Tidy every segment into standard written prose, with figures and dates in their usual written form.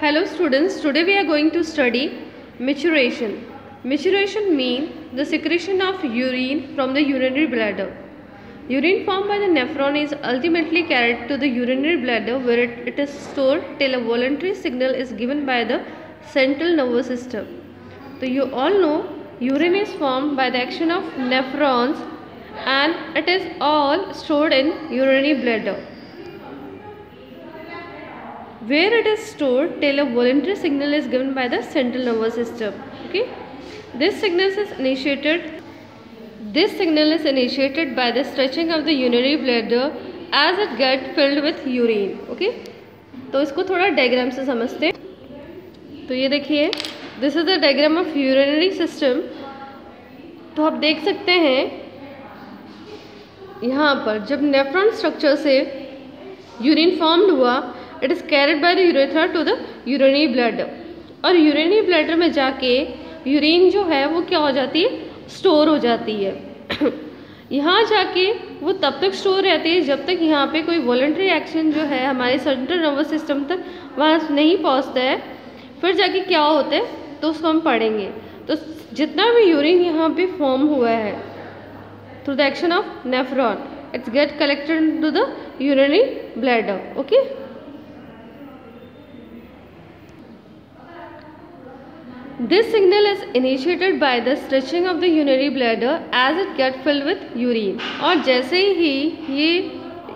Hello students, today we are going to study maturation. Maturation means the secretion of urine from the urinary bladder. Urine formed by the nephron is ultimately carried to the urinary bladder where it is stored till a voluntary signal is given by the central nervous system. So you all know urine is formed by the action of nephrons and it is all stored in urinary bladder, where it is stored till a voluntary signal is given by the central nervous system. Okay, this signal is initiated by the stretching of the urinary bladder as it gets filled with urine. Okay, तो इसको थोड़ा diagram से समझते हैं. तो ये देखिए, this is the diagram of urinary system. तो आप देख सकते हैं यहाँ पर जब नेफ्रॉन स्ट्रक्चर से यूरिन फॉर्म्ड हुआ, it is carried by the urethra to the urinary bladder, और यूरिनरी ब्लैडर में जाके यूरिन जो है वो क्या हो जाती है, स्टोर हो जाती है. यहाँ जाके वो तब तक स्टोर रहती है जब तक यहाँ पे कोई वॉलंटरी एक्शन जो है हमारे सेंट्रल नर्वस सिस्टम तक वहाँ नहीं पहुँचता है. फिर जाके क्या होता है तो उसको हम पढ़ेंगे. तो जितना भी यूरिन यहाँ पे फॉर्म हुआ है through the action of nephron, its get collected to the urinary bladder. Okay, this signal is initiated by the stretching of the urinary bladder as it gets filled with urine. और जैसे ही ये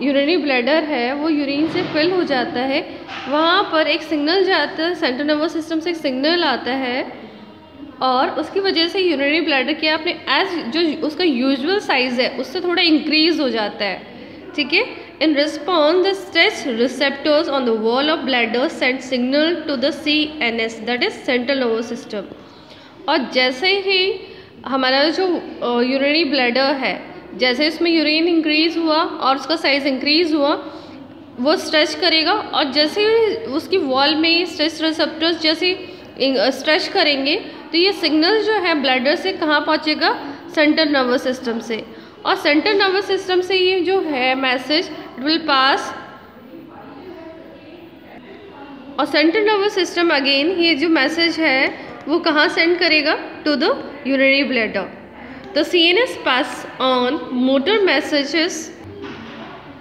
urinary bladder है वो urine से fill हो जाता है, वहाँ पर एक सिग्नल जाता है, सेंट्रल नर्वस सिस्टम से एक सिग्नल आता है और उसकी वजह से यूरिनरी ब्लैडर क्या अपने एज जो उसका यूजुअल साइज़ है उससे थोड़ा इंक्रीज हो जाता है. ठीक है, in response the stretch receptors on the wall of bladder send signal to the CNS, that is central nervous system. और जैसे ही हमारा जो यूरिनरी ब्लैडर है, जैसे इसमें यूरिन इंक्रीज हुआ और उसका साइज इंक्रीज हुआ, वो स्ट्रेच करेगा और जैसे उसकी वॉल में स्ट्रेच रिसेप्टर्स जैसे स्ट्रेच करेंगे तो ये सिग्नल जो है ब्लैडर से कहाँ पहुँचेगा, सेंट्रल नर्वस सिस्टम से. और सेंट्रल नर्वस सिस्टम से ये जो है मैसेज इट विल पास, और सेंट्रल नर्वस सिस्टम अगेन ये जो मैसेज है वो कहाँ सेंड करेगा, to the urinary bladder. The CNS pass on motor messages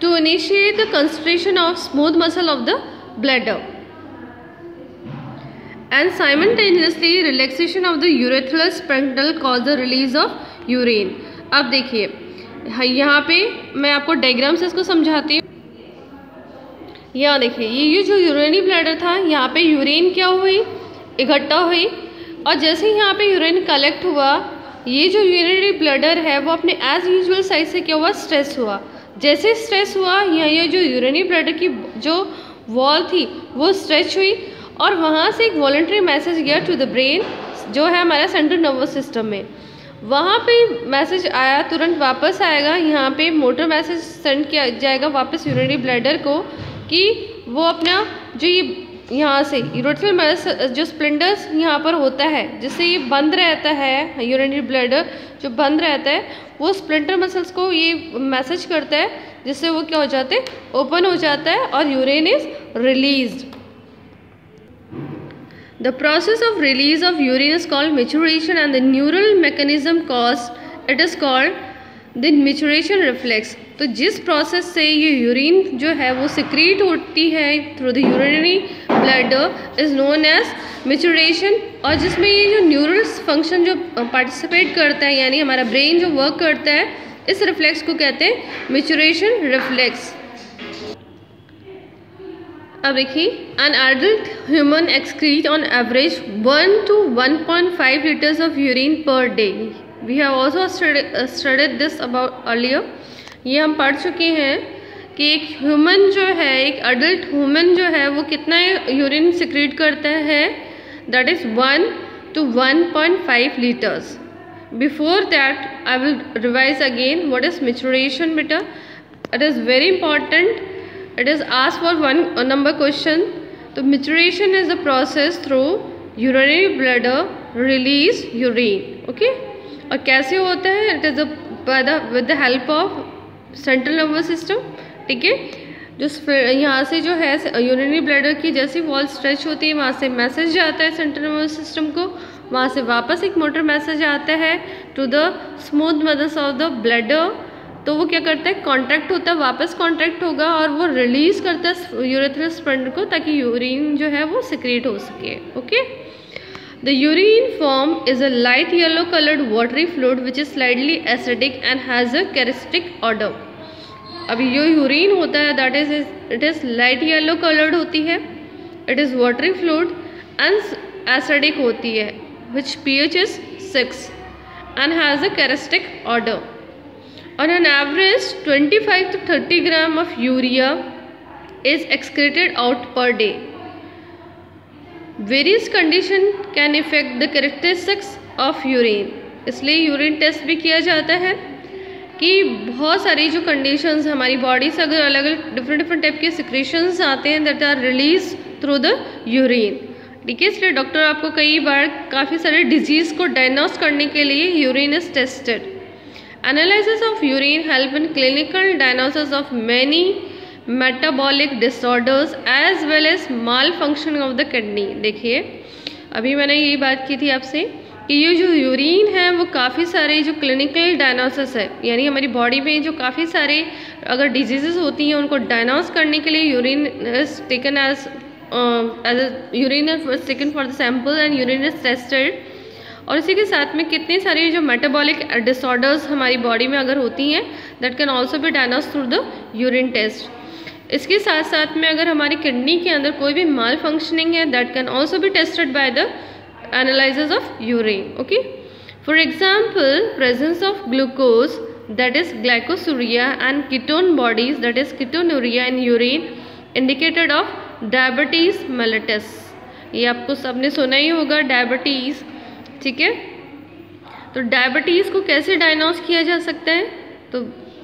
to initiate the concentration of smooth muscle of the bladder and simultaneously relaxation of the urethral sphincter cause the release of urine. अब देखिए यहाँ पे मैं आपको diagram से इसको समझाती हूँ. यहाँ देखिए, ये जो यूरिनरी ब्लैडर था यहाँ पे यूरिन क्या हुई, इकट्ठा हुई, और जैसे ही यहाँ पे यूरिन कलेक्ट हुआ ये जो यूरिनरी ब्लैडर है वो अपने एज यूजुअल साइज से क्या हुआ, स्ट्रेच हुआ. जैसे स्ट्रेच हुआ यहाँ ये जो यूरिनरी ब्लैडर की जो वॉल थी वो स्ट्रेच हुई और वहाँ से एक वॉलंटरी मैसेज गया टू द ब्रेन जो है हमारा सेंट्रल नर्वस सिस्टम में. वहाँ पे मैसेज आया, तुरंत वापस आएगा, यहाँ पे मोटर मैसेज सेंड किया जाएगा वापस यूरिनरी ब्लैडर को कि वो अपना जो ये यहाँ से यूरेथ्रल जो स्प्लिंडर्स यहाँ पर होता है जिससे ये बंद रहता है, यूरिनरी ब्लैडर जो बंद रहता है वो स्प्लिंटर मसल्स को ये मैसेज करता है जिससे वो क्या हो जाते हैं, ओपन हो जाता है और urine is released. The process of release of urine is called maturation and the neural mechanism caused it is called the maturation reflex. तो जिस प्रोसेस से ये यूरिन जो है वो सिक्रीट होती है through the urinary bladder is known as maturation, और जिसमें ये जो न्यूरल फंक्शन जो पार्टिसिपेट करता है यानी हमारा ब्रेन जो वर्क करता है, इस रिफ्लेक्स को कहते हैं maturation reflex. अब देखिए, an adult human excrete on average 1 to 1.5 litres of urine per day. We have also studied this about earlier. ये हम पढ़ चुके हैं कि एक ह्यूमन जो है, एक एडल्ट ह्यूमन जो है वो कितना यूरिन सिक्रीट करता है, that is 1 to 1.5 litres. Before that I will revise again what is maturation बेटा. It is very important. It is asked for one number question. तो maturation is the process through urinary bladder release urine. Okay? और कैसे होता है? It is with the help of central nervous system. ठीक है? जो यहाँ से जो है यूरिनरी ब्लैडर की जैसी वॉल स्ट्रेच होती है, वहाँ से मैसेज जाता है सेंट्रल नर्वस सिस्टम को, वहाँ से वापस एक मोटर मैसेज आता है to the smooth muscles of the bladder. तो वो क्या करता है, कॉन्ट्रैक्ट होता है, वापस कॉन्ट्रैक्ट होगा और वो रिलीज करता है यूरेथ्रल स्पंड को, ताकि यूरिन जो है वो सिक्रेट हो सके। Okay, the urine form is a light yellow coloured watery fluid which is slightly acidic and has a characteristic order. अभी जो यूरिन होता है that is it is light yellow coloured होती है, it is watery fluid and acidic होती है, which pH is 6 and has a characteristic odor. On an average 25 to 30 gram of urea is excreted out per day. Various condition can affect the characteristics of urine. इसलिए urine test भी किया जाता है कि बहुत सारी जो कंडीशंस हमारी बॉडी से अगर अलग अलग डिफरेंट टाइप के सिक्रेशंस आते हैं that are release through the urine. ठीक है, इसलिए डॉक्टर आपको कई बार काफ़ी सारे डिजीज़ को डायग्नोस करने के लिए urine is tested. Analysis of urine help in clinical diagnosis of many metabolic disorders as well as malfunctioning of the kidney. देखिए, अभी मैंने यही बात की थी आपसे कि ये जो यूरिन है वो काफ़ी सारे जो क्लिनिकल डायग्नोसिस है, यानी हमारी बॉडी में जो काफ़ी सारे अगर डिजीज़ होती हैं उनको डायग्नोस करने के लिए urine is taken as urine was taken for the sample and urine is tested। और इसी के साथ में कितने सारे जो मेटाबॉलिक डिसऑर्डर्स हमारी बॉडी में अगर होती हैं that can also be diagnosed through the urine test. इसके साथ साथ में अगर हमारी किडनी के अंदर कोई भी माल फंक्शनिंग है that can also be tested by the analysis of urine. Okay, for example presence of glucose that is glycosuria and ketone bodies that is ketonuria in urine indicated of diabetes mellitus. ये आपको सबने सुना ही होगा diabetes. ठीक है, तो diabetes को कैसे डायग्नोस किया जा सकता है, तो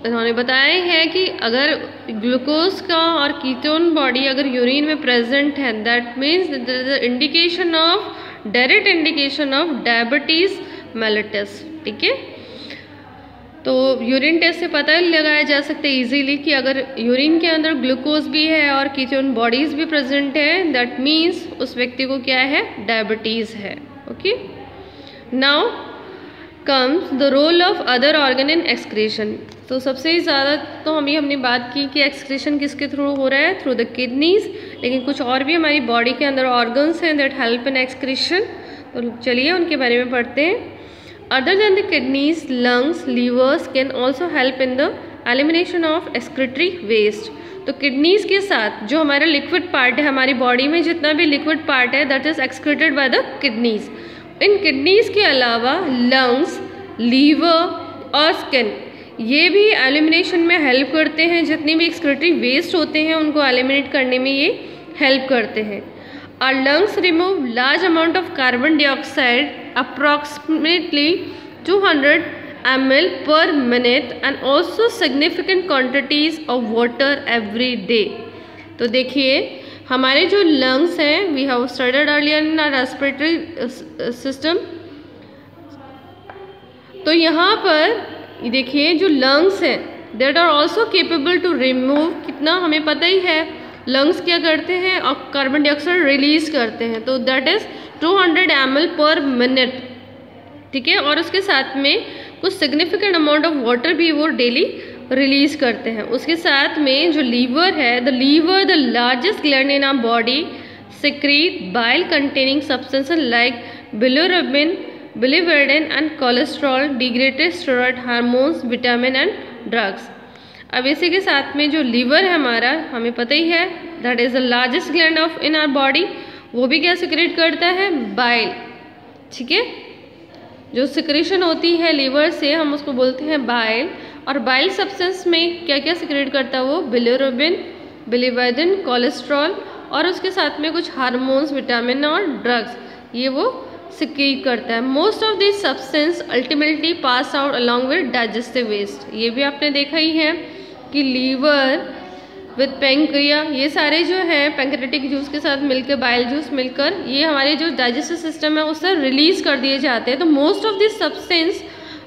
उन्होंने बताया है कि अगर ग्लूकोज का और कीटोन बॉडी अगर यूरिन में प्रेजेंट है that means there is a indication of direct indication of diabetes mellitus. ठीक है, तो यूरिन टेस्ट से पता लगाया जा सकता है इजीली कि अगर यूरिन के अंदर ग्लूकोज भी है और कीटोन बॉडीज भी प्रेजेंट है दैट मीन्स उस व्यक्ति को क्या है, डायबिटीज़ है। Okay, now comes the role of other organ in excretion. तो सबसे ज़्यादा तो हमने बात की कि एक्सक्रीशन किसके थ्रू हो रहा है, थ्रू द किडनीज, लेकिन कुछ और भी हमारी बॉडी के अंदर ऑर्गन्स हैं दैट हेल्प इन एक्सक्रीशन। तो चलिए उनके बारे में पढ़ते हैं। Other than the kidneys, lungs, livers can also help in the elimination of excretory waste। तो किडनीज के साथ जो हमारा लिक्विड पार्ट है, हमारी बॉडी में जितना भी लिक्विड पार्ट है that is excreted by the kidneys. In kidneys के अलावा लंग्स, लीवर और स्किन ये भी एलिमिनेशन में हेल्प करते हैं। जितने भी एक्सक्रीटरी वेस्ट होते हैं उनको एलिमिनेट करने में ये हेल्प करते हैं। Our lungs remove large amount of carbon dioxide, approximately 200 ml per minute, and also significant quantities of water every day। तो देखिए हमारे जो lungs हैं, we have studied earlier in our respiratory system। तो यहाँ पर देखिए जो lungs हैं that are also capable to remove, कितना हमें पता ही है लंग्स क्या करते हैं और कार्बन डाइऑक्साइड रिलीज करते हैं, तो दैट इज़ 200 ml पर मिनट। ठीक है, और उसके साथ में कुछ सिग्निफिकेंट अमाउंट ऑफ वाटर भी वो डेली रिलीज करते हैं। उसके साथ में जो लीवर है, the liver the largest gland in our body secrete bile containing substances like bilirubin, biliverdin and cholesterol, degraded steroid hormones, vitamin and drugs। अब इसी के साथ में जो लीवर है हमारा, हमें पता ही है that is the largest gland of in our body, वो भी क्या सिक्रेट करता है, बाइल। ठीक है, जो सिक्रेशन होती है लीवर से हम उसको बोलते हैं बाइल। और बाइल सब्सटेंस में क्या क्या सिक्रेट करता है वो, बिलिरुबिन, बिलिवर्डिन, कोलेस्ट्रॉल और उसके साथ में कुछ हार्मोन्स, विटामिन और ड्रग्स, ये वो सिक्रीट करता है। Most of this substance ultimately pass out along with digestive waste. ये भी आपने देखा ही है कि लीवर विद पैंक्रिया, ये सारे जो हैं पैंक्रेटिक जूस के साथ मिलकर, बाइल जूस मिलकर ये हमारे जो डाइजेस्टिव सिस्टम है उससे रिलीज कर दिए जाते हैं। तो most of this substance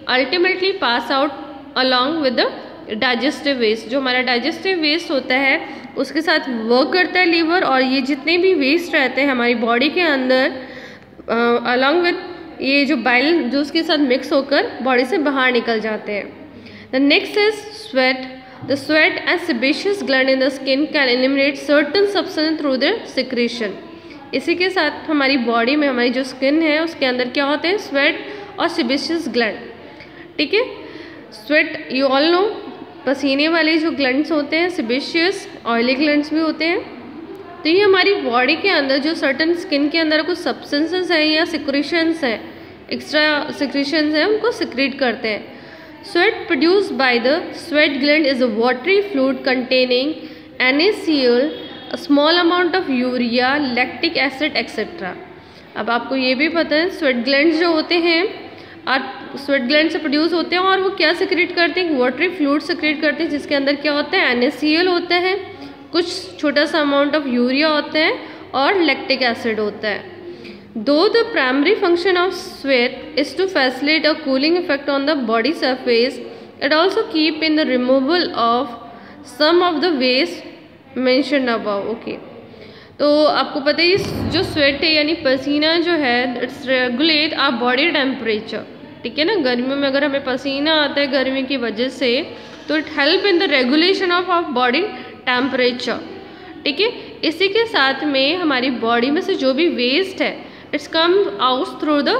ultimately pass out along with the digestive waste, जो हमारा डाइजेस्टिव वेस्ट होता है उसके साथ वर्क करता है लीवर, और ये जितने भी वेस्ट रहते हैं हमारी बॉडी के अंदर अलॉन्ग विथ ये जो बाइल जो उसके साथ मिक्स होकर बॉडी से बाहर निकल जाते हैं। The next is sweat. The sweat and sebaceous gland in the skin can eliminate certain substance through their secretion. इसी के साथ हमारी बॉडी में हमारी जो स्किन है उसके अंदर क्या होते हैं, स्वेट और सेबेशियस ग्लैंड। ठीक है, स्वेट यू ऑल नो, पसीने वाले जो ग्लैंड्स होते हैं, सेबेशियस ऑयली ग्लैंड्स भी होते हैं। तो ये हमारी बॉडी के अंदर जो सर्टन स्किन के अंदर कुछ सब्सटेंसेस हैं या सिक्रेशंस हैं, एक्स्ट्रा सिक्रेशंस हैं, उनको सिक्रेट करते हैं। Sweat produced by the sweat gland is a watery fluid containing NaCl, a small amount of urea, lactic acid etcetera. अब आपको ये भी पता है स्वेट ग्लैंड्स जो होते हैं और स्वेट ग्लैंड से प्रोड्यूस होते हैं, और वो क्या सिक्रेट करते हैं, वाटरी फ्लूइड सिक्रेट करते हैं, जिसके अंदर क्या होता है, NaCl होता है, कुछ छोटा सा अमाउंट ऑफ यूरिया होता है और लैक्टिक एसिड होता है। दो the primary function of sweat is to facilitate a cooling effect on the body surface, it also keep in the removal of some of the waste mentioned above. Okay, तो आपको पता है जो sweat है यानी पसीना जो है, its regulate our body temperature. ठीक है ना, गर्मियों में अगर हमें पसीना आता है गर्मी की वजह से, तो it help in the regulation of our body temperature. ठीक है, इसी के साथ में हमारी बॉडी में से जो भी वेस्ट है it's come out through the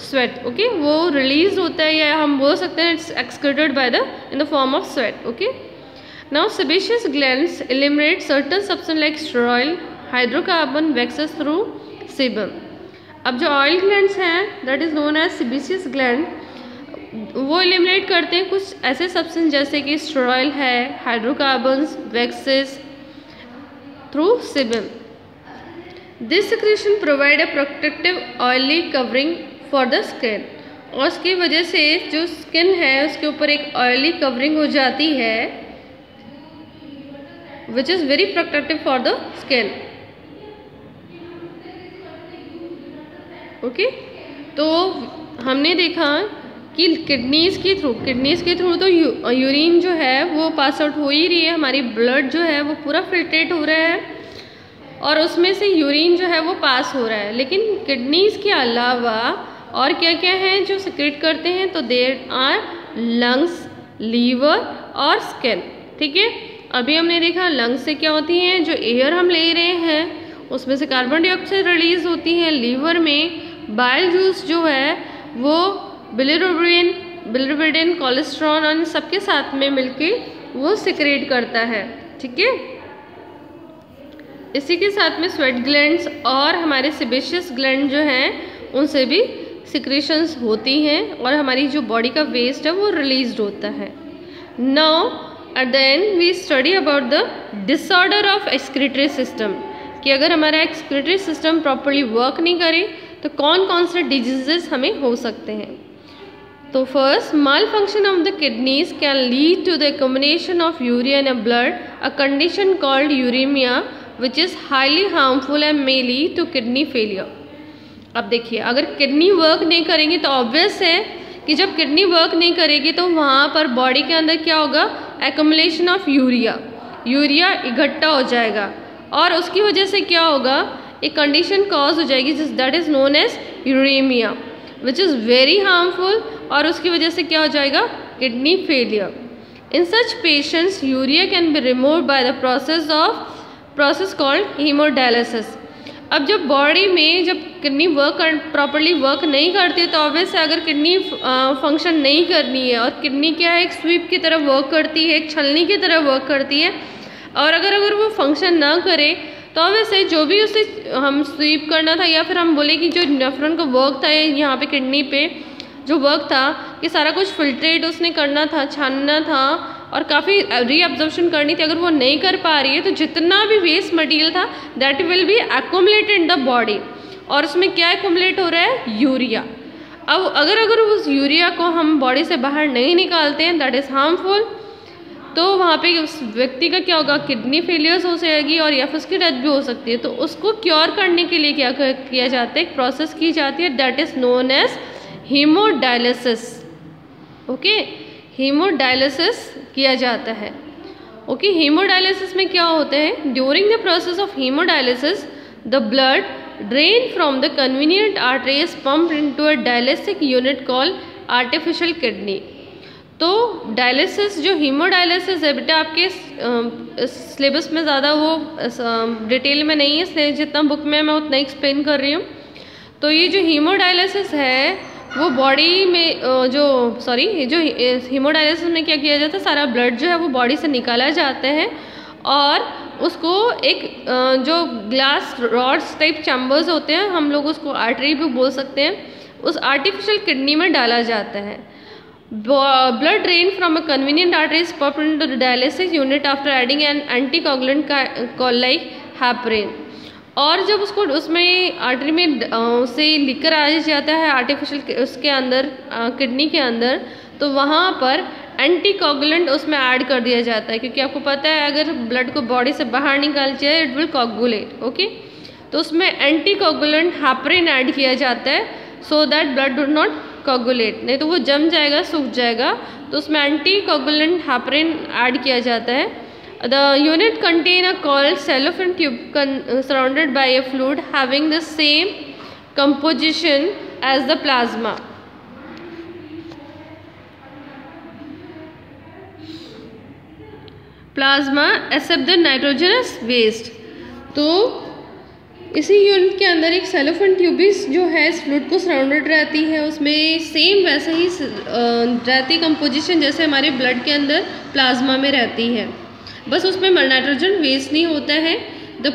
sweat. Okay, वो रिलीज होता है या हम बोल सकते हैं it's excreted by the in the form of sweat. Okay, now sebaceous glands eliminate certain substance like sterol, hydrocarbon waxes through sebum. अब जो ऑयल ग्लैंड्स हैं that is known as sebaceous gland, वो एलिमिनेट करते हैं कुछ ऐसे substance जैसे कि स्टेरॉइल है, hydrocarbons, waxes through sebum. This secretion provide a protective oily covering for the skin, और उसकी वजह से जो स्किन है उसके ऊपर एक ऑयली कवरिंग हो जाती है विच is very protective for the skin. Okay, तो हमने देखा कि किडनीज़ के थ्रू तो यूरिन जो है वो पास आउट हो ही रही है, हमारी ब्लड जो है वो पूरा फिल्ट्रेट हो रहा है और उसमें से यूरिन जो है वो पास हो रहा है। लेकिन किडनीज़ के अलावा और क्या क्या है जो सिक्रेट करते हैं, तो देयर आर लंग्स, लीवर और स्किन। ठीक है, अभी हमने देखा लंग्स से क्या होती हैं, जो एयर हम ले रहे हैं उसमें से कार्बन डाइऑक्साइड रिलीज होती है। लीवर में बाइल जूस जो है वो बिलिरुबिन, कोलेस्ट्रॉल और सबके साथ में मिलके वो सिक्रेट करता है। ठीक है, इसी के साथ में स्वेट ग्लैंड्स और हमारे सेबेशियस ग्लैंड जो हैं उनसे भी सिक्रेशंस होती हैं और हमारी जो बॉडी का वेस्ट है वो रिलीज्ड होता है। Now at the end we study about the disorder of excretory system, कि अगर हमारा एक्सक्रीटरी सिस्टम प्रॉपरली वर्क नहीं करे तो कौन कौन से डिजीजेस हमें हो सकते हैं। तो first, malfunction of the kidneys can lead to the combination of urea in blood, a condition called uremia which is highly harmful and may lead to kidney failure. अब देखिए, अगर किडनी वर्क नहीं करेंगी तो obvious है कि जब kidney work नहीं करेगी तो वहाँ पर बॉडी के अंदर क्या होगा, एक्युमुलेशन ऑफ यूरिया इकट्ठा हो जाएगा और उसकी वजह से क्या होगा, एक कंडीशन कॉज हो जाएगी that is known as uremia which is very harmful, और उसकी वजह से क्या हो जाएगा, kidney failure. In such patients urea can be removed by the process called hemodialysis. अब जब बॉडी में जब किडनी प्रॉपरली वर्क नहीं करती तो ऑब्वियस है, अगर किडनी फंक्शन नहीं करनी है, और किडनी क्या है, एक स्वीप की तरह वर्क करती है, एक छलनी की तरह वर्क करती है, और अगर वो फंक्शन ना करे तो ऑब्वियस है जो भी उसे हम स्वीप करना था, या फिर हम बोले कि जो नेफ्रॉन का वर्क था यहाँ पे किडनी पे जो वर्क था कि सारा कुछ फिल्ट्रेट उसने करना था, छानना था और काफ़ी रीअब्जॉर्प्शन करनी थी, अगर वो नहीं कर पा रही है तो जितना भी वेस्ट मटेरियल था that will be accumulated in the body, और उसमें क्या एक्युमुलेट हो रहा है, यूरिया। अब अगर उस यूरिया को हम बॉडी से बाहर नहीं निकालते हैं दैट इज़ हार्मफुल, तो वहाँ पे उस व्यक्ति का क्या होगा, किडनी फेलियर्स हो जाएगी और या फिर उसकी डेथ भी हो सकती है। तो उसको क्योर करने के लिए क्या किया जाता है, एक प्रोसेस की जाती है that is known as hemodialysis. Okay, hemodialysis किया जाता है। ओके, हीमोडायलिसिस में क्या होता है, during the process of hemodialysis the blood drain from the convenient artery is pumped into a dialysis unit called artificial kidney. तो डायलिसिस जो hemodialysis है बेटा आपके सिलेबस में ज़्यादा वो डिटेल में नहीं है, इसलिए जितना बुक में मैं उतना एक्सप्लेन कर रही हूँ। तो ये जो हीमोडायलिसिस है वो बॉडी में जो हीमोडायलिसिस में क्या किया जाता है, सारा ब्लड जो है वो बॉडी से निकाला जाता है और उसको एक जो ग्लास रॉड्स टाइप चैम्बर्स होते हैं, हम लोग उसको आर्टरी भी बोल सकते हैं, उस आर्टिफिशियल किडनी में डाला जाता है। Blood drain from a convenient artery is pumped into the dialysis unit after adding N anticoagulant called like heparin. और जब उसको उसमें आर्टरी में से लिकर आ जाता है आर्टिफिशियल उसके अंदर किडनी के अंदर, तो वहाँ पर एंटीकोगुलेंट उसमें ऐड कर दिया जाता है, क्योंकि आपको पता है अगर ब्लड को बॉडी से बाहर निकाल जाए इट विल कोगुलेट। ओके, तो उसमें एंटीकोगुलेंट हेपरिन ऐड किया जाता है so that blood do not coagulate, नहीं तो वो जम जाएगा, सूख जाएगा। तो उसमें एंटीकोगुलेंट हेपरिन ऐड किया जाता है। The unit contain a coiled cellophane tube surrounded by a fluid having the same composition as the plasma. Plasma accept the nitrogenous waste. तो इसी यूनिट के अंदर एक सेलोफेन ट्यूबिस जो है इस फ्लूइड को सराउंडेड रहती है, उसमें सेम वैसे ही रहती कंपोजिशन जैसे हमारे ब्लड के अंदर प्लाज्मा में रहती है, बस उसमें नाइट्रोजन वेस्ट नहीं होता है। The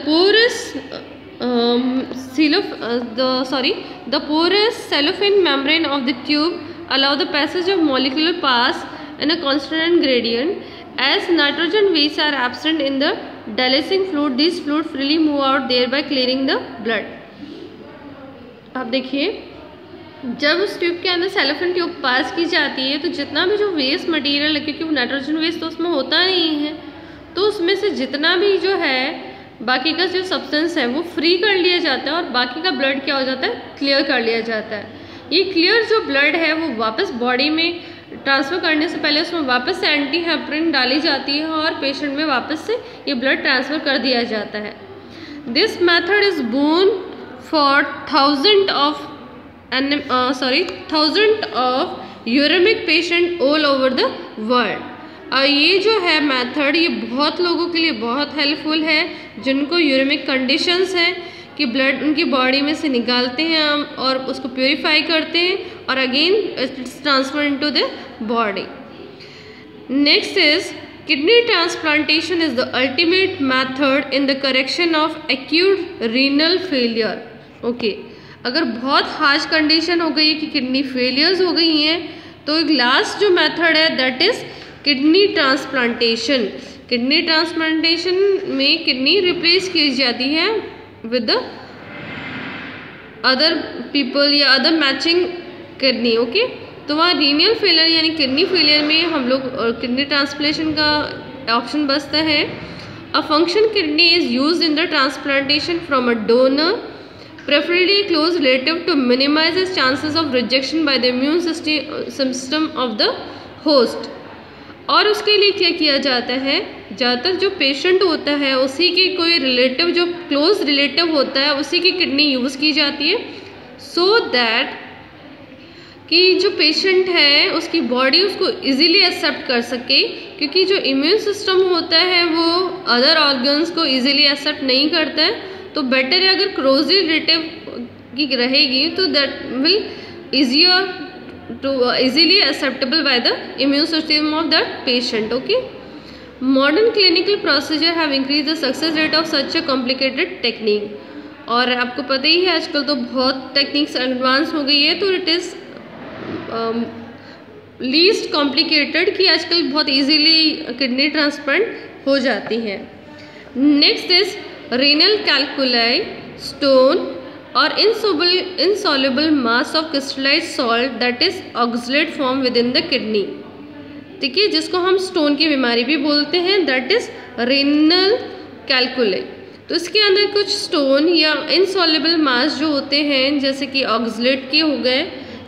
porous cellophane membrane of the tube allow the passage of molecular pass in a constant gradient. As nitrogen wastes are absent in the dialysing fluid, these fluid freely move out, thereby clearing the blood. आप देखिए, जब उस tube के अंदर cellophane tube पास की जाती है तो जितना भी जो वेस्ट मटेरियल है, क्योंकि नाइट्रोजन वेस्ट तो उसमें होता नहीं है, तो उसमें से जितना भी जो है बाकी का जो सब्सटेंस है वो फ्री कर लिया जाता है और बाकी का ब्लड क्या हो जाता है, क्लियर कर लिया जाता है। ये क्लियर जो ब्लड है वो वापस बॉडी में ट्रांसफ़र करने से पहले उसमें वापस से एंटी हेपरिन डाली जाती है और पेशेंट में वापस से ये ब्लड ट्रांसफ़र कर दिया जाता है। This method is boon for thousand of uremic patient all over the world. और ये जो है मेथड ये बहुत लोगों के लिए बहुत हेल्पफुल है जिनको यूरेमिक कंडीशंस है कि ब्लड उनकी बॉडी में से निकालते हैं हम और उसको प्योरीफाई करते हैं और again it's transfer into the body. Next is kidney transplantation is the ultimate method in the correction of acute renal failure. Okay, अगर बहुत हार्श कंडीशन हो गई है कि किडनी फेलियर्स हो गई हैं तो एक लास्ट जो मेथड है that is kidney transplantation. Kidney transplantation में किडनी रिप्लेस की जाती है विद अदर पीपल या अदर मैचिंग किडनी। ओके, तो वहाँ रीनल फेलियर यानी किडनी फेलियर में हम लोग किडनी ट्रांसप्लांटेशन का ऑप्शन बचता है। A function kidney is used in the transplantation from a donor, preferably a close relative, to minimize the chances of rejection by the immune system of the host। और उसके लिए क्या किया जाता है, ज़्यादातर जो पेशेंट होता है उसी के कोई रिलेटिव जो क्लोज रिलेटिव होता है उसी की किडनी यूज़ की जाती है सो दैट कि जो पेशेंट है उसकी बॉडी उसको इजीली एक्सेप्ट कर सके, क्योंकि जो इम्यून सिस्टम होता है वो अदर ऑर्गन्स को इजीली एक्सेप्ट नहीं करता है। तो बेटर है अगर क्लोज रिलेटिव की रहेगी तो that will easier to easily acceptable by the immune system of the patient। Okay, modern clinical procedure have increased the success rate of such a complicated technique। और आपको पता ही है आजकल तो बहुत टेक्निक्स एडवांस हो गई है, तो इट इज़ लीस्ट कॉम्प्लिकेटेड कि आजकल बहुत इजीली किडनी ट्रांसप्लांट हो जाती है। नेक्स्ट इज रीनल कैल्कुलाई स्टोन और insoluble mass of crystallized salt that is oxalate form within the kidney। ठीक है, जिसको हम स्टोन की बीमारी भी बोलते हैं, दैट इज रीनल कैल्कुलाई। तो इसके अंदर कुछ स्टोन या इनसॉल्युबल मास जो होते हैं जैसे कि ऑक्सलेट के हो गए,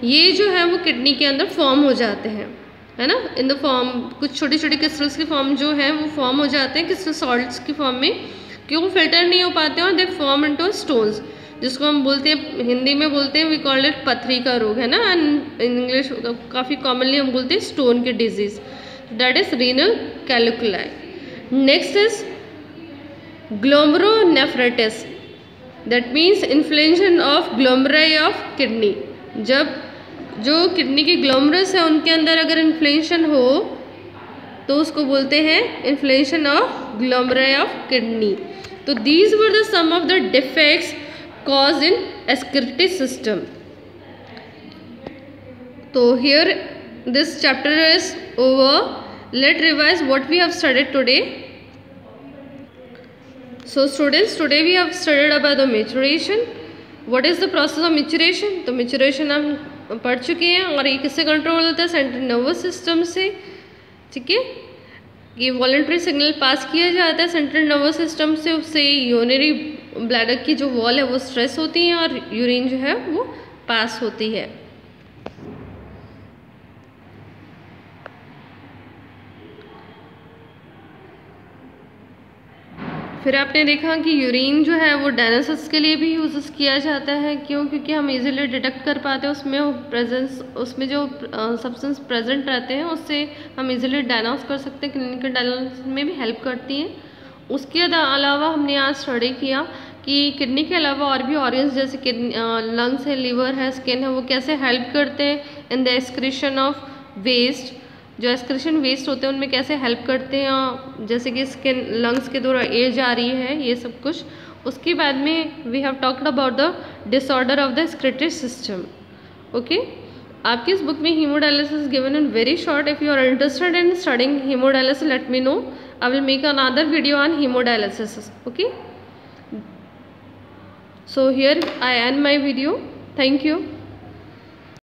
ये जो है वो किडनी के अंदर फॉर्म हो जाते हैं। है ना, इन द फॉर्म, कुछ छोटी छोटी क्रिस्टल्स की फॉर्म जो है वो फॉर्म हो जाते हैं क्रिस्टल सॉल्ट्स की फॉर्म में, क्यों वो फिल्टर नहीं हो पाते हैं और दे फॉर्म इनटू स्टोन्स, जिसको हम बोलते हैं, हिंदी में बोलते हैं, वी कॉल इट पथरी का रोग, है ना, एंड इन इंग्लिश काफ़ी कॉमनली हम बोलते हैं स्टोन की disease, that is renal calculi. Next is glomerulonephritis, that means inflammation of glomeruli of kidney. जब जो किडनी की ग्लोमेरुलस है उनके अंदर अगर इन्फ्लेमेशन हो तो उसको बोलते हैं inflammation of glomeruli of kidney. तो these were the some of the defects caused in excretory system. So here this chapter is over. Let's revise what we have studied today. So students, today we have studied about the maturation. What is the process of maturation? तो maturation हम पढ़ चुके हैं और ये किससे control होता है? सेंट्रल नर्वस सिस्टम से, ठीक है। ये वॉलंटरी सिग्नल पास किया जाता है सेंट्रल नर्वस सिस्टम से, उससे यूरिनरी ब्लैडर की जो वॉल है वो स्ट्रेस होती है और यूरिन जो है वो पास होती है। फिर आपने देखा कि यूरिन जो है वो डायग्नोसिस के लिए भी यूज़ किया जाता है, क्यों? क्योंकि हम इजीली डिटेक्ट कर पाते हैं उसमें प्रेजेंस, उसमें जो सब्सटेंस प्रेजेंट रहते हैं उससे हम इजीली डायग्नोस कर सकते हैं, क्लिनिकल डायग्नोसिस में भी हेल्प करती हैं। उसके अलावा हमने आज स्टडी किया कि किडनी के अलावा और भी ऑर्गन्स जैसे किडनी, लंग्स है, लीवर है, स्किन है, वो कैसे हेल्प करते हैं in the excretion of waste. जो एक्सक्रीशन वेस्ट होते हैं उनमें कैसे हेल्प करते हैं, जैसे कि स्किन, लंग्स के द्वारा एयर जा रही है, ये सब कुछ। उसके बाद में we have talked about the disorder of the excretory system. Okay, आपकी इस बुक में hemodialysis given in very short. If you are interested in studying hemodialysis, let me know, I will make another video on hemodialysis. Okay, so here I end my video. Thank you.